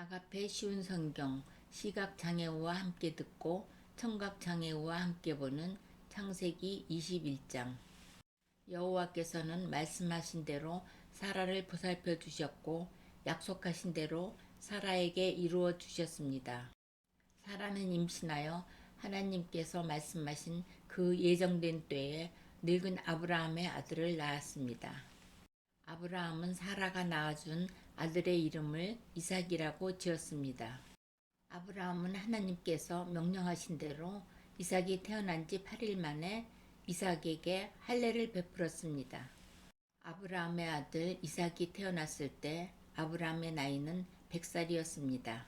아가페 쉬운 성경, 시각장애우와 함께 듣고 청각장애우와 함께 보는 창세기 21장. 여호와께서는 말씀하신 대로 사라를 보살펴 주셨고 약속하신 대로 사라에게 이루어 주셨습니다. 사라는 임신하여 하나님께서 말씀하신 그 예정된 때에 늙은 아브라함의 아들을 낳았습니다. 아브라함은 사라가 낳아준 아들의 이름을 이삭이라고 지었습니다. 아브라함은 하나님께서 명령하신 대로 이삭이 태어난 지 8일 만에 이삭에게 할례를 베풀었습니다. 아브라함의 아들 이삭이 태어났을 때 아브라함의 나이는 100살이었습니다.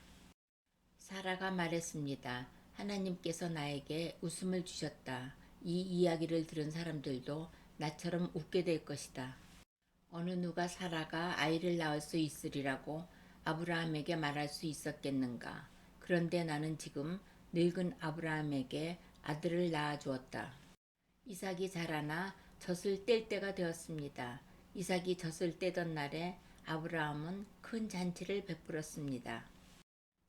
사라가 말했습니다. 하나님께서 나에게 웃음을 주셨다. 이 이야기를 들은 사람들도 나처럼 웃게 될 것이다. 어느 누가 사라가 아이를 낳을 수 있으리라고 아브라함에게 말할 수 있었겠는가. 그런데 나는 지금 늙은 아브라함에게 아들을 낳아 주었다. 이삭이 자라나 젖을 뗄 때가 되었습니다. 이삭이 젖을 떼던 날에 아브라함은 큰 잔치를 베풀었습니다.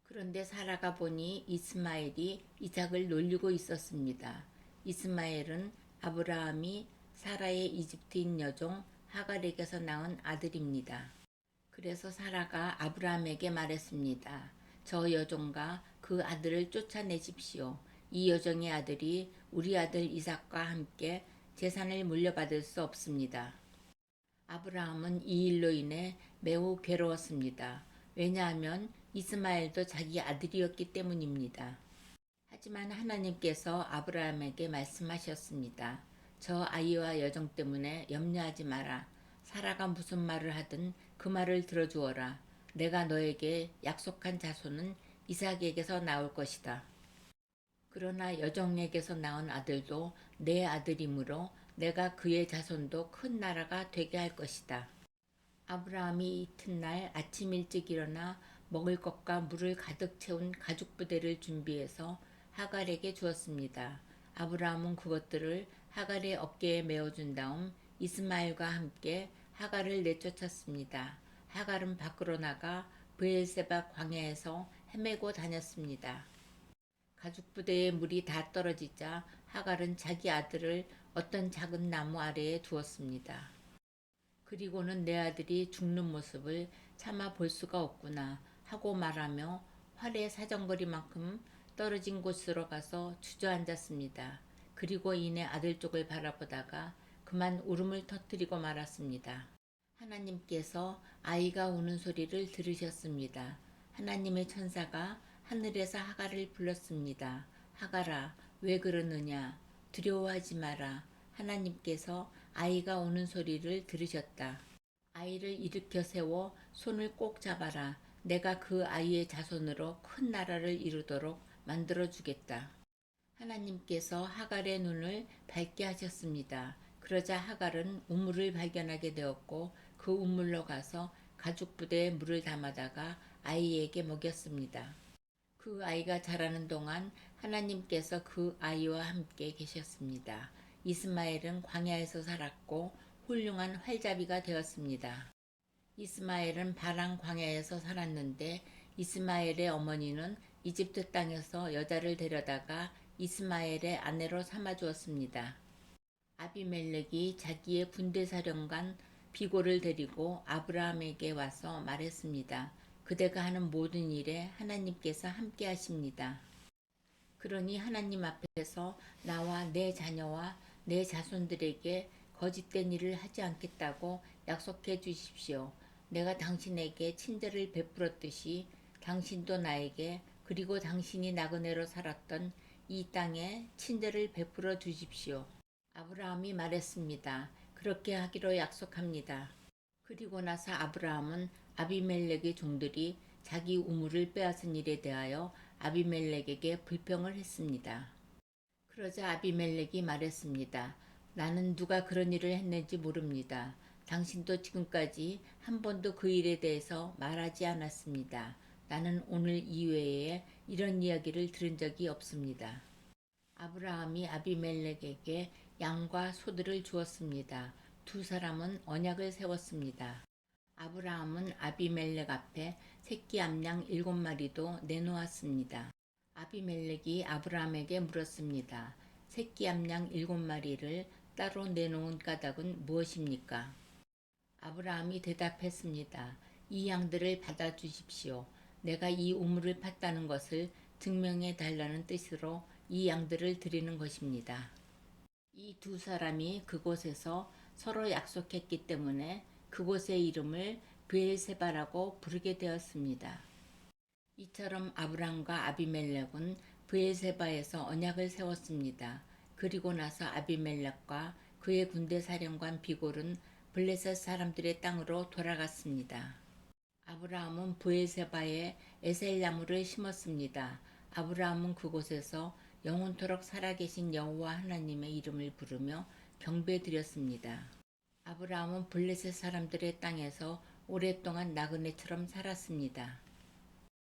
그런데 사라가 보니 이스마엘이 이삭을 놀리고 있었습니다. 이스마엘은 아브라함이 사라의 이집트인 여종 하갈에게서 낳은 아들입니다. 그래서 사라가 아브라함에게 말했습니다. 저 여종과 그 아들을 쫓아내십시오. 이 여종의 아들이 우리 아들 이삭과 함께 재산을 물려받을 수 없습니다. 아브라함은 이 일로 인해 매우 괴로웠습니다. 왜냐하면 이스마엘도 자기 아들이었기 때문입니다. 하지만 하나님께서 아브라함에게 말씀하셨습니다. 저 아이와 여종 때문에 염려하지 마라. 사라가 무슨 말을 하든 그 말을 들어주어라. 내가 너에게 약속한 자손은 이삭에게서 나올 것이다. 그러나 여종에게서 낳은 아들도 내 아들이므로 내가 그의 자손도 큰 나라가 되게 할 것이다. 아브라함이 이튿날 아침 일찍 일어나 먹을 것과 물을 가득 채운 가죽 부대를 준비해서 하갈에게 주었습니다. 아브라함은 그것들을 하갈의 어깨에 메어준 다음 이스마엘과 함께 하갈을 내쫓았습니다. 하갈은 밖으로 나가 브엘세바 광야에서 헤매고 다녔습니다. 가죽 부대에 물이 다 떨어지자 하갈은 자기 아들을 어떤 작은 나무 아래에 두었습니다. 그리고는 내 아들이 죽는 모습을 차마 볼 수가 없구나 하고 말하며 활의 사정거리만큼 떨어진 곳으로 가서 주저앉았습니다. 그리고 이내 아들 쪽을 바라보다가 그만 울음을 터뜨리고 말았습니다. 하나님께서 아이가 우는 소리를 들으셨습니다. 하나님의 천사가 하늘에서 하갈을 불렀습니다. 하갈아, 왜 그러느냐? 두려워하지 마라. 하나님께서 아이가 우는 소리를 들으셨다. 아이를 일으켜 세워 손을 꼭 잡아라. 내가 그 아이의 자손으로 큰 나라를 이루도록 만들어 주겠다. 하나님께서 하갈의 눈을 밝게 하셨습니다. 그러자 하갈은 우물을 발견하게 되었고 그 우물로 가서 가죽 부대에 물을 담아다가 아이에게 먹였습니다. 그 아이가 자라는 동안 하나님께서 그 아이와 함께 계셨습니다. 이스마엘은 광야에서 살았고 훌륭한 활잡이가 되었습니다. 이스마엘은 바란 광야에서 살았는데 이스마엘의 어머니는 이집트 땅에서 여자를 데려다가 이스마엘의 아내로 삼아주었습니다. 아비멜렉이 자기의 군대사령관 비골을 데리고 아브라함에게 와서 말했습니다. 그대가 하는 모든 일에 하나님께서 함께 하십니다. 그러니 하나님 앞에서 나와 내 자녀와 내 자손들에게 거짓된 일을 하지 않겠다고 약속해 주십시오. 내가 당신에게 친절을 베풀었듯이 당신도 나에게 그리고 당신이 나그네로 살았던 이 땅에 친절을 베풀어 주십시오. 아브라함이 말했습니다. 그렇게 하기로 약속합니다. 그리고 나서 아브라함은 아비멜렉의 종들이 자기 우물을 빼앗은 일에 대하여 아비멜렉에게 불평을 했습니다. 그러자 아비멜렉이 말했습니다. 나는 누가 그런 일을 했는지 모릅니다. 당신도 지금까지 한 번도 그 일에 대해서 말하지 않았습니다. 나는 오늘 이외에 이런 이야기를 들은 적이 없습니다. 아브라함이 아비멜렉에게 양과 소들을 주었습니다. 두 사람은 언약을 세웠습니다. 아브라함은 아비멜렉 앞에 새끼 암양 7마리도 내놓았습니다. 아비멜렉이 아브라함에게 물었습니다. 새끼 암양 7마리를 따로 내놓은 까닭은 무엇입니까? 아브라함이 대답했습니다. 이 양들을 받아주십시오. 내가 이 우물을 팠다는 것을 증명해 달라는 뜻으로 이 양들을 드리는 것입니다. 이 두 사람이 그곳에서 서로 약속했기 때문에 그곳의 이름을 브엘세바라고 부르게 되었습니다. 이처럼 아브람과 아비멜렉은 브엘세바에서 언약을 세웠습니다. 그리고 나서 아비멜렉과 그의 군대 사령관 비골은 블레셋 사람들의 땅으로 돌아갔습니다. 아브라함은 브엘세바에 에셀나무를 심었습니다. 아브라함은 그곳에서 영원토록 살아계신 여호와 하나님의 이름을 부르며 경배드렸습니다. 아브라함은 블레셋 사람들의 땅에서 오랫동안 나그네처럼 살았습니다.